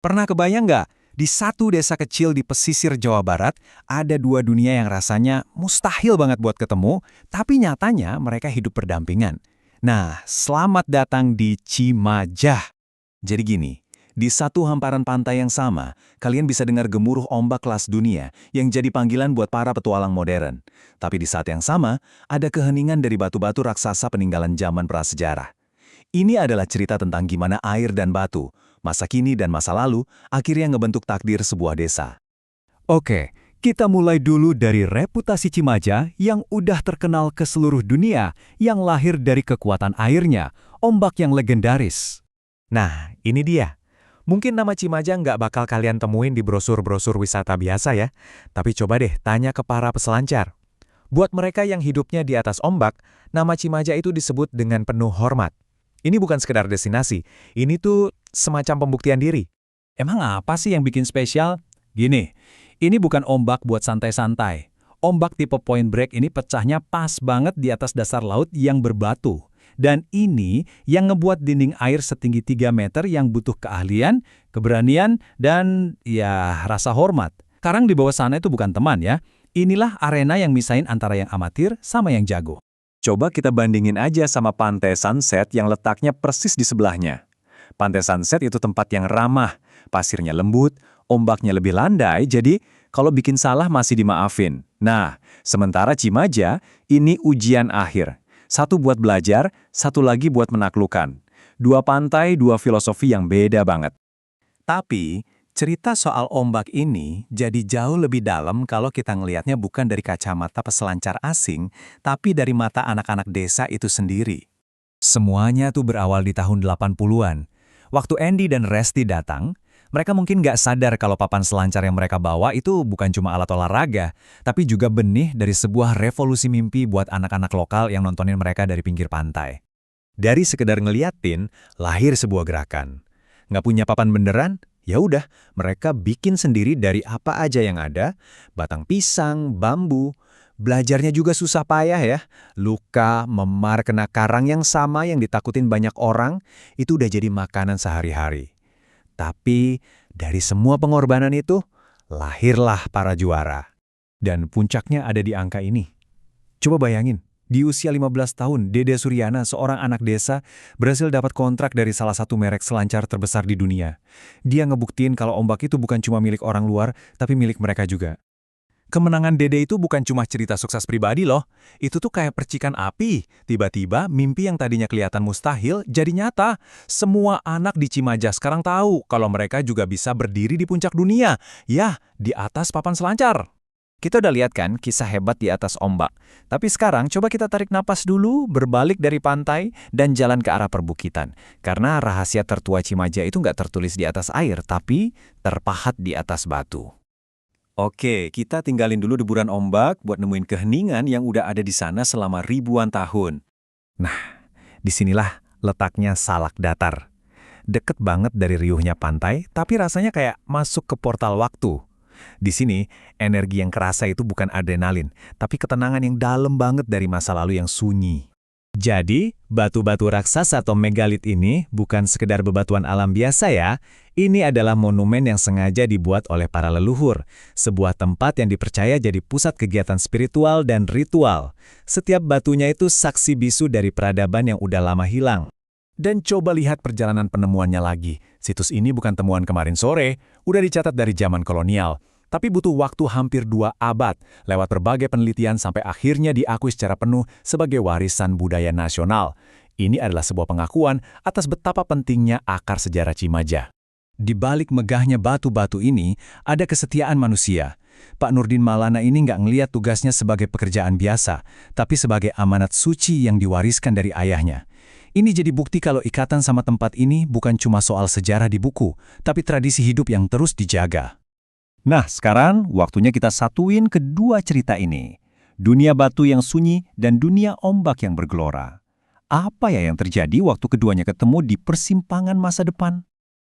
Pernah kebayang nggak? Di satu desa kecil di pesisir Jawa Barat, ada dua dunia yang rasanya mustahil banget buat ketemu, tapi nyatanya mereka hidup berdampingan. Nah, selamat datang di Cimajah. Jadi gini, di satu hamparan pantai yang sama, kalian bisa dengar gemuruh ombak kelas dunia yang jadi panggilan buat para petualang modern. Tapi di saat yang sama, ada keheningan dari batu-batu raksasa peninggalan zaman prasejarah. Ini adalah cerita tentang gimana air dan batu, masa kini dan masa lalu, akhirnya ngebentuk takdir sebuah desa. Oke, kita mulai dulu dari reputasi Cimaja yang udah terkenal ke seluruh dunia, yang lahir dari kekuatan airnya, ombak yang legendaris. Nah, ini dia. Mungkin nama Cimaja nggak bakal kalian temuin di brosur-brosur wisata biasa ya. Tapi coba deh tanya ke para peselancar. Buat mereka yang hidupnya di atas ombak, nama Cimaja itu disebut dengan penuh hormat. Ini bukan sekedar destinasi, ini tuh semacam pembuktian diri. Emang apa sih yang bikin spesial? Gini, ini bukan ombak buat santai-santai. Ombak tipe Point Break ini pecahnya pas banget di atas dasar laut yang berbatu. Dan ini yang ngebuat dinding air setinggi 3 meter yang butuh keahlian, keberanian, dan ya rasa hormat. Karang di bawah sana itu bukan teman ya. Inilah arena yang misahin antara yang amatir sama yang jago. Coba kita bandingin aja sama Pantai Sunset yang letaknya persis di sebelahnya. Pantai Sunset itu tempat yang ramah, pasirnya lembut, ombaknya lebih landai, jadi kalau bikin salah masih dimaafin. Nah, sementara Cimaja, ini ujian akhir. Satu buat belajar, satu lagi buat menaklukkan. Dua pantai, dua filosofi yang beda banget. Tapi, cerita soal ombak ini jadi jauh lebih dalam kalau kita ngelihatnya bukan dari kacamata peselancar asing, tapi dari mata anak-anak desa itu sendiri. Semuanya tuh berawal di tahun 80-an. Waktu Andy dan Resti datang, mereka mungkin nggak sadar kalau papan selancar yang mereka bawa itu bukan cuma alat olahraga, tapi juga benih dari sebuah revolusi mimpi buat anak-anak lokal yang nontonin mereka dari pinggir pantai. Dari sekedar ngeliatin, lahir sebuah gerakan. Nggak punya papan beneran? Ya udah, mereka bikin sendiri dari apa aja yang ada, batang pisang, bambu. Belajarnya juga susah payah ya. Luka, memar, kena karang yang sama yang ditakutin banyak orang, itu udah jadi makanan sehari-hari. Tapi dari semua pengorbanan itu, lahirlah para juara. Dan puncaknya ada di angka ini. Coba bayangin, di usia 15 tahun, Dede Suryana, seorang anak desa, berhasil dapat kontrak dari salah satu merek selancar terbesar di dunia. Dia ngebuktiin kalau ombak itu bukan cuma milik orang luar, tapi milik mereka juga. Kemenangan Dede itu bukan cuma cerita sukses pribadi loh. Itu tuh kayak percikan api. Tiba-tiba mimpi yang tadinya kelihatan mustahil jadi nyata. Semua anak di Cimaja sekarang tahu kalau mereka juga bisa berdiri di puncak dunia. Ya, di atas papan selancar. Kita udah lihat kan kisah hebat di atas ombak. Tapi sekarang coba kita tarik napas dulu, berbalik dari pantai dan jalan ke arah perbukitan. Karena rahasia tertua Cimaja itu nggak tertulis di atas air, tapi terpahat di atas batu. Oke, kita tinggalin dulu deburan ombak buat nemuin keheningan yang udah ada di sana selama ribuan tahun. Nah, disinilah letaknya Salak Datar. Deket banget dari riuhnya pantai, tapi rasanya kayak masuk ke portal waktu. Di sini, energi yang kerasa itu bukan adrenalin, tapi ketenangan yang dalam banget dari masa lalu yang sunyi. Jadi, batu-batu raksasa atau megalit ini bukan sekedar bebatuan alam biasa ya. Ini adalah monumen yang sengaja dibuat oleh para leluhur. Sebuah tempat yang dipercaya jadi pusat kegiatan spiritual dan ritual. Setiap batunya itu saksi bisu dari peradaban yang udah lama hilang. Dan coba lihat perjalanan penemuannya lagi. Situs ini bukan temuan kemarin sore, udah dicatat dari zaman kolonial. Tapi butuh waktu hampir 2 abad, lewat berbagai penelitian sampai akhirnya diakui secara penuh sebagai warisan budaya nasional. Ini adalah sebuah pengakuan atas betapa pentingnya akar sejarah Cimaja. Di balik megahnya batu-batu ini, ada kesetiaan manusia. Pak Nurdin Maulana ini nggak ngelihat tugasnya sebagai pekerjaan biasa, tapi sebagai amanat suci yang diwariskan dari ayahnya. Ini jadi bukti kalau ikatan sama tempat ini bukan cuma soal sejarah di buku, tapi tradisi hidup yang terus dijaga. Nah, sekarang waktunya kita satuin kedua cerita ini. Dunia batu yang sunyi dan dunia ombak yang bergelora. Apa ya yang terjadi waktu keduanya ketemu di persimpangan masa depan?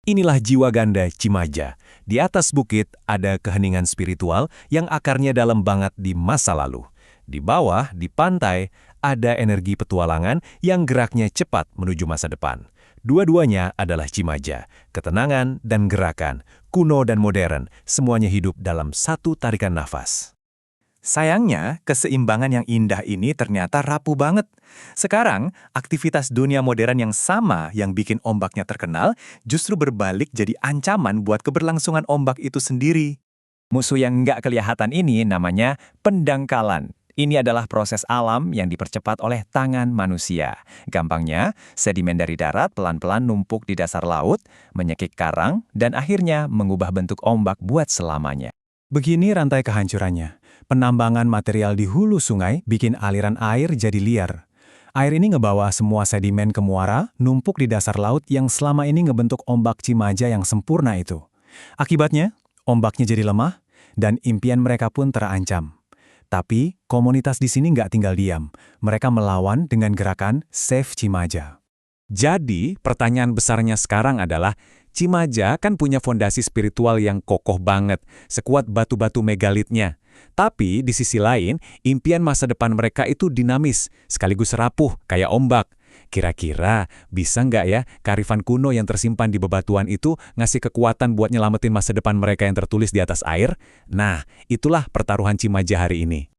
Inilah jiwa ganda Cimaja. Di atas bukit ada keheningan spiritual yang akarnya dalam banget di masa lalu. Di bawah, di pantai, ada energi petualangan yang geraknya cepat menuju masa depan. Dua-duanya adalah Cimaja, ketenangan dan gerakan, kuno dan modern, semuanya hidup dalam satu tarikan nafas. Sayangnya, keseimbangan yang indah ini ternyata rapuh banget. Sekarang, aktivitas dunia modern yang sama yang bikin ombaknya terkenal justru berbalik jadi ancaman buat keberlangsungan ombak itu sendiri. Musuh yang nggak kelihatan ini namanya pendangkalan. Ini adalah proses alam yang dipercepat oleh tangan manusia. Gampangnya, sedimen dari darat pelan-pelan numpuk di dasar laut, menyekik karang, dan akhirnya mengubah bentuk ombak buat selamanya. Begini rantai kehancurannya. Penambangan material di hulu sungai bikin aliran air jadi liar. Air ini ngebawa semua sedimen ke muara, numpuk di dasar laut yang selama ini ngebentuk ombak Cimaja yang sempurna itu. Akibatnya, ombaknya jadi lemah, dan impian mereka pun terancam. Tapi, komunitas di sini nggak tinggal diam. Mereka melawan dengan gerakan Save Cimaja. Jadi, pertanyaan besarnya sekarang adalah, Cimaja kan punya fondasi spiritual yang kokoh banget, sekuat batu-batu megalitnya. Tapi, di sisi lain, impian masa depan mereka itu dinamis, sekaligus rapuh, kayak ombak. Kira-kira, bisa nggak ya kearifan kuno yang tersimpan di bebatuan itu ngasih kekuatan buat nyelamatin masa depan mereka yang tertulis di atas air? Nah, itulah pertaruhan Cimaja hari ini.